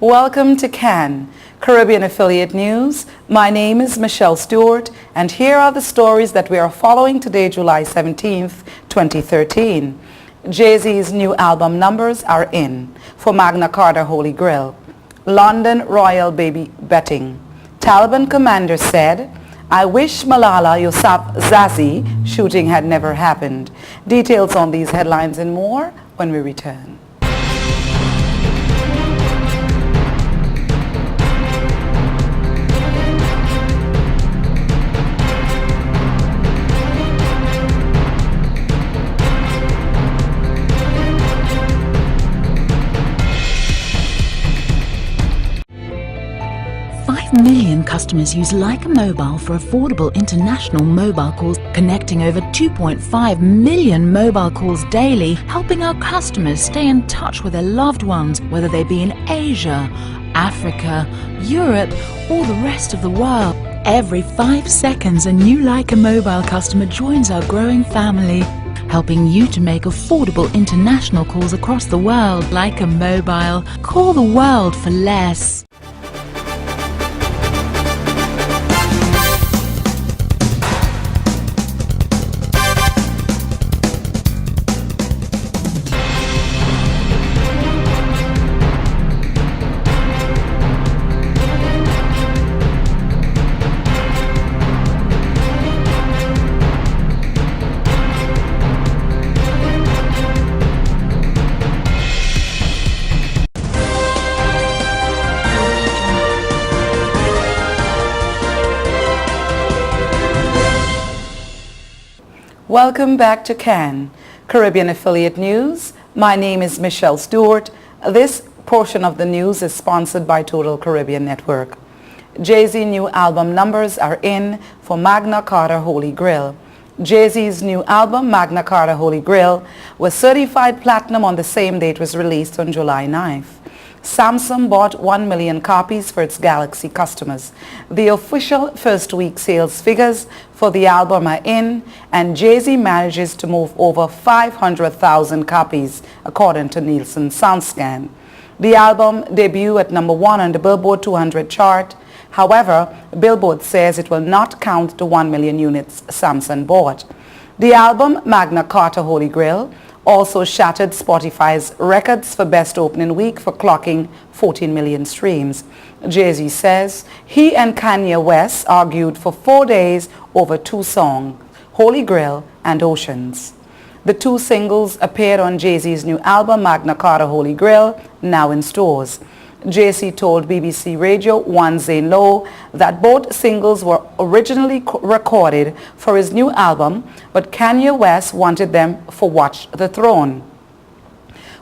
Welcome to CAN, Caribbean Affiliate News. My name is Michelle Stewart, and here are the stories that we are following today, July 17th, 2013. Jay-Z's new album numbers are in for Magna Carta Holy Grail. London Royal Baby betting. Taliban commander said, "I wish Malala Yousafzai shooting had never happened." Details on these headlines and more when we return. Million customers use Leica Mobile for affordable international mobile calls, connecting over 2.5 million mobile calls daily, helping our customers stay in touch with their loved ones, whether they be in Asia, Africa, Europe, or the rest of the world. Every 5 seconds, a new Leica Mobile customer joins our growing family, helping you to make affordable international calls across the world. Leica Mobile. Call the world for less. Welcome back to CAN, Caribbean Affiliate News. My name is Michelle Stewart. This portion of the news is sponsored by Total Caribbean Network. Jay-Z new album numbers are in for Magna Carta Holy Grail. Jay-Z's new album, Magna Carta Holy Grail, was certified platinum on the same day it was released on July 9th. Samsung bought 1 million copies for its Galaxy customers. The official first week sales figures for the album are in, and Jay-Z manages to move over 500,000 copies, according to Nielsen SoundScan. The album debuted at number 1 on the Billboard 200 chart. However, Billboard says it will not count the 1 million units Samsung bought. The album, Magna Carta Holy Grail, also shattered Spotify's records for best opening week for clocking 14 million streams. Jay-Z says he and Kanye West argued for 4 days over 2 songs, Holy Grail and Oceans. The 2 singles appeared on Jay-Z's new album, Magna Carta Holy Grail, now in stores. Jay-Z told BBC Radio 1 Zane Lowe that both singles were originally recorded for his new album, but Kanye West wanted them for Watch the Throne.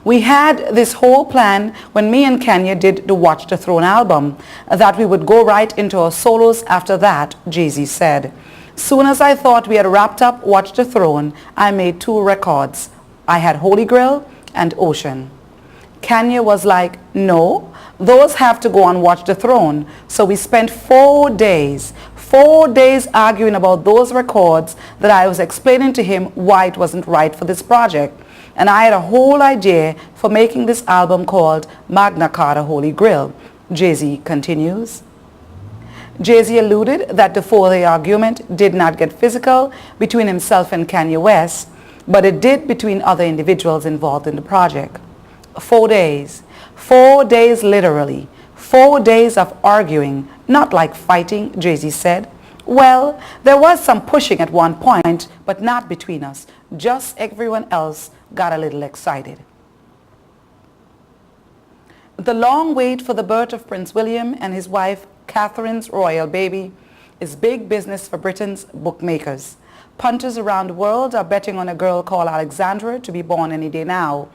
"We had this whole plan when me and Kanye did the Watch the Throne album, that we would go right into our solos after that," Jay-Z said. "Soon as I thought we had wrapped up Watch the Throne, I made 2 records. I had Holy Grail and Ocean." Kanye was like, "No, those have to go on Watch the Throne." So we spent 4 days arguing about those records that I was explaining to him why it wasn't right for this project. And I had a whole idea for making this album called Magna Carta Holy Grail, Jay-Z continues. Jay-Z alluded that the 4-day argument did not get physical between himself and Kanye West, but it did between other individuals involved in the project. 4 days. 4 days literally. 4 days of arguing, not like fighting, Jay-Z said. "Well, there was some pushing at one point, but not between us. Just everyone else got a little excited." The long wait for the birth of Prince William and his wife Catherine's royal baby is big business for Britain's bookmakers. Punters around the world are betting on a girl called Alexandra to be born any day now.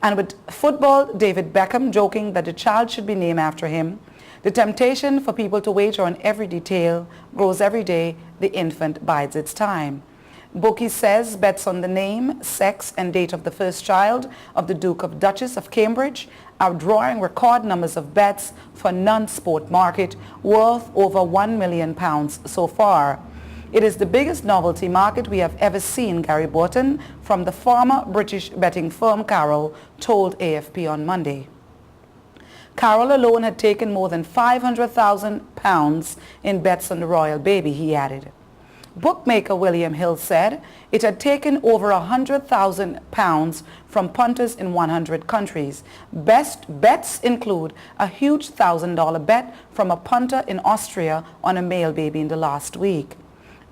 And with football David Beckham joking that the child should be named after him, the temptation for people to wager on every detail grows every day the infant bides its time. Bookie says bets on the name, sex, and date of the first child of the Duke of Duchess of Cambridge are drawing record numbers of bets for non-sport market worth over £1 million so far. It is the biggest novelty market we have ever seen, Gary Borton from the former British betting firm Carroll told AFP on Monday. Carol alone had taken more than £500,000 in bets on the royal baby, he added. Bookmaker William Hill said it had taken over £100,000 from punters in 100 countries. Best bets include a huge $1,000 bet from a punter in Austria on a male baby in the last week.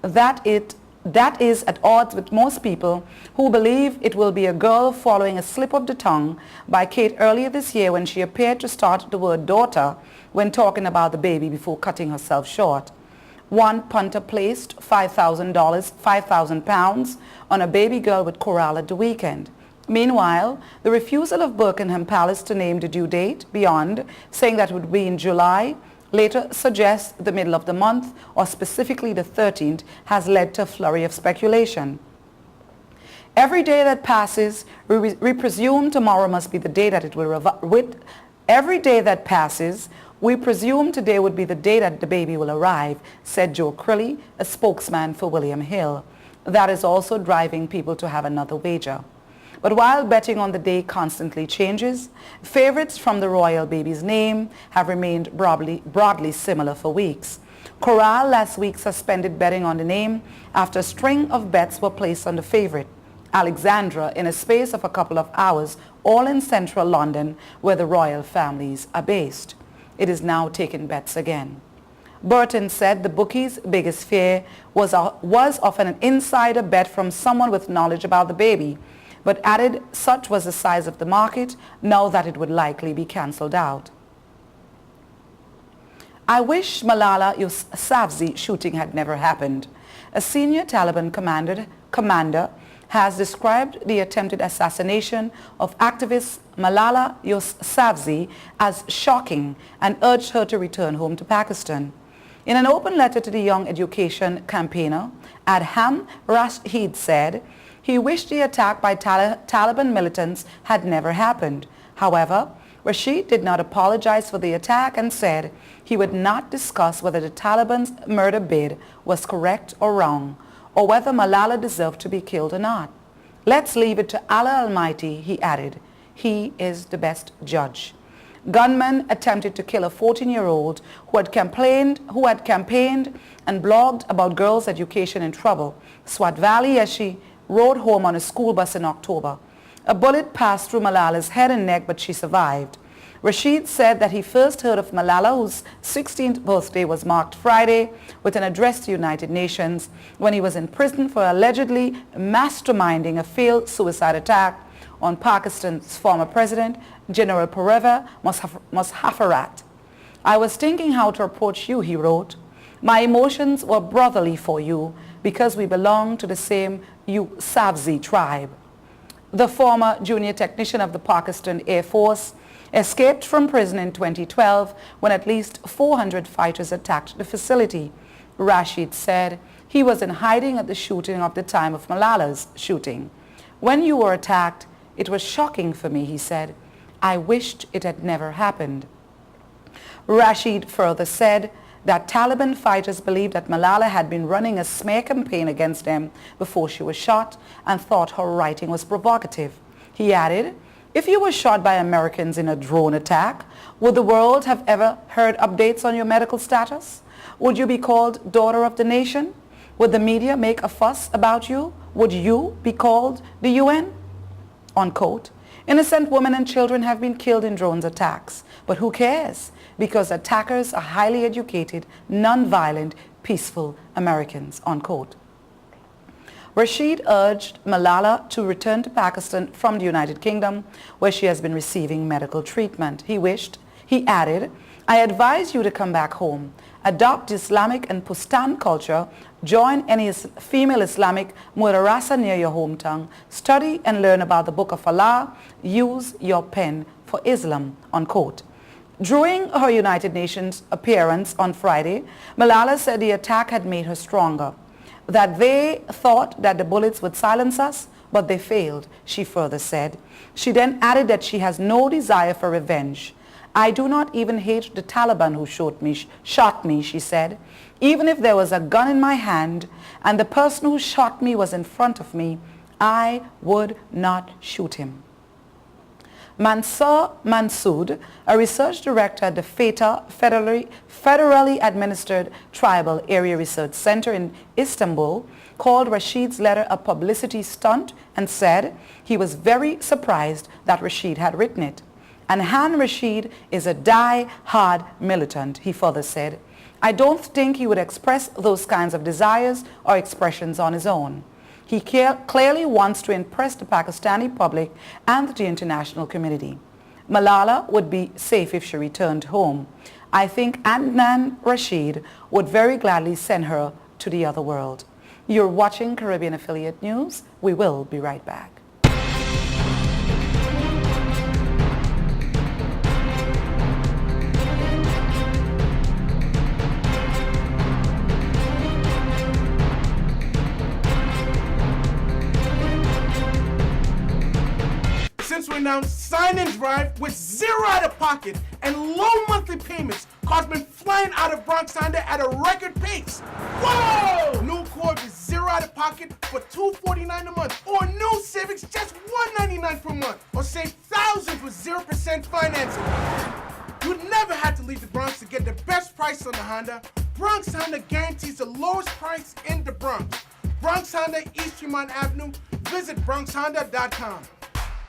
That is at odds with most people who believe it will be a girl following a slip of the tongue by Kate earlier this year when she appeared to start the word daughter when talking about the baby before cutting herself short. One punter placed £5,000 on a baby girl with Coral at the weekend. Meanwhile, the refusal of Buckingham Palace to name the due date beyond, saying that it would be in July, later suggests the middle of the month or specifically the 13th, has led to a flurry of speculation. Every day that passes, we presume tomorrow must be the day that it will every day that passes, we presume today would be the day that the baby will arrive, said Joe Crilly, a spokesman for William Hill. That is also driving people to have another wager. But while betting on the day constantly changes, favorites from the royal baby's name have remained broadly similar for weeks. Coral last week suspended betting on the name after a string of bets were placed on the favorite, Alexandra, in a space of a couple of hours, all in central London where the royal families are based. It is now taking bets again. Burton said the bookies' biggest fear was of an insider bet from someone with knowledge about the baby, but added such was the size of the market now that it would likely be cancelled out. I wish Malala Yousafzai shooting had never happened. A senior Taliban commander has described the attempted assassination of activist Malala Yousafzai as shocking and urged her to return home to Pakistan. In an open letter to the young education campaigner, Adham Rashid said he wished the attack by Taliban militants had never happened. However, Rashid did not apologize for the attack and said he would not discuss whether the Taliban's murder bid was correct or wrong, or whether Malala deserved to be killed or not. Let's leave it to Allah Almighty, he added. He is the best judge. Gunmen attempted to kill a 14-year-old who had campaigned and blogged about girls' education in trouble, Swat Valley, as she rode home on a school bus in October. A bullet passed through Malala's head and neck, but she survived. Rashid said that he first heard of Malala, whose 16th birthday was marked Friday, with an address to the United Nations when he was in prison for allegedly masterminding a failed suicide attack on Pakistan's former president, General Pervez Musharraf. I was thinking how to approach you, he wrote. My emotions were brotherly for you because we belong to the same Yousafzai tribe. The former junior technician of the Pakistan Air Force escaped from prison in 2012 when at least 400 fighters attacked the facility. Rashid said he was in hiding at the shooting of the time of Malala's shooting. When you were attacked, it was shocking for me, he said. I wished it had never happened. Rashid further said that Taliban fighters believed that Malala had been running a smear campaign against them before she was shot and thought her writing was provocative. He added, if you were shot by Americans in a drone attack, would the world have ever heard updates on your medical status? Would you be called daughter of the nation? Would the media make a fuss about you? Would you be called the UN? Unquote. Innocent women and children have been killed in drone attacks. But who cares? Because attackers are highly educated, non-violent, peaceful Americans. Unquote. Rashid urged Malala to return to Pakistan from the United Kingdom, where she has been receiving medical treatment. He added, I advise you to come back home, adopt Islamic and Pustan culture, join any female Islamic madrasa near your hometown, study and learn about the Book of Allah, use your pen for Islam, unquote. During her United Nations appearance on Friday, Malala said the attack had made her stronger, that they thought that the bullets would silence us, but they failed, she further said. She then added that she has no desire for revenge. I do not even hate the Taliban who shot me, she said. Even if there was a gun in my hand and the person who shot me was in front of me, I would not shoot him. Mansoor Mansood, a research director at the FETA, federally administered Tribal Area Research Center in Istanbul, called Rashid's letter a publicity stunt and said he was very surprised that Rashid had written it. And Han Rashid is a die-hard militant, he further said. I don't think he would express those kinds of desires or expressions on his own. He clearly wants to impress the Pakistani public and the international community. Malala would be safe if she returned home. I think Adnan Rashid would very gladly send her to the other world. You're watching Caribbean Affiliate News. We will be right back. Since we announced Sign and Drive with zero out of pocket and low monthly payments, cars been flying out of Bronx Honda at a record pace. Whoa! New Accord with zero out of pocket for $249 a month, or new Civics just $199 per month, or save thousands with 0% financing. You never had to leave the Bronx to get the best price on the Honda. Bronx Honda guarantees the lowest price in the Bronx. Bronx Honda, East Tremont Avenue. Visit BronxHonda.com.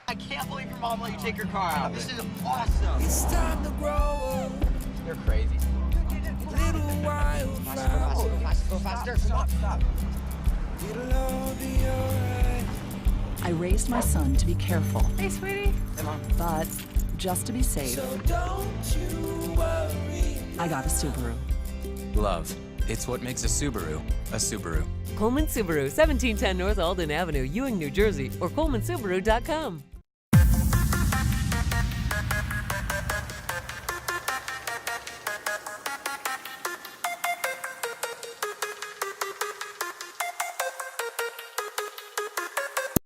I can't believe your mom let you take your car out. This is awesome. It's time to grow up. You're crazy. Little while Go faster. Stop. it'll all be alright. I raised my son to be careful, Hey, sweetie. but just to be safe, So don't you worry. I got a Subaru. Love. It's what makes a Subaru a Subaru. Coleman Subaru, 1710 North Alden Avenue, Ewing, New Jersey, or colemansubaru.com.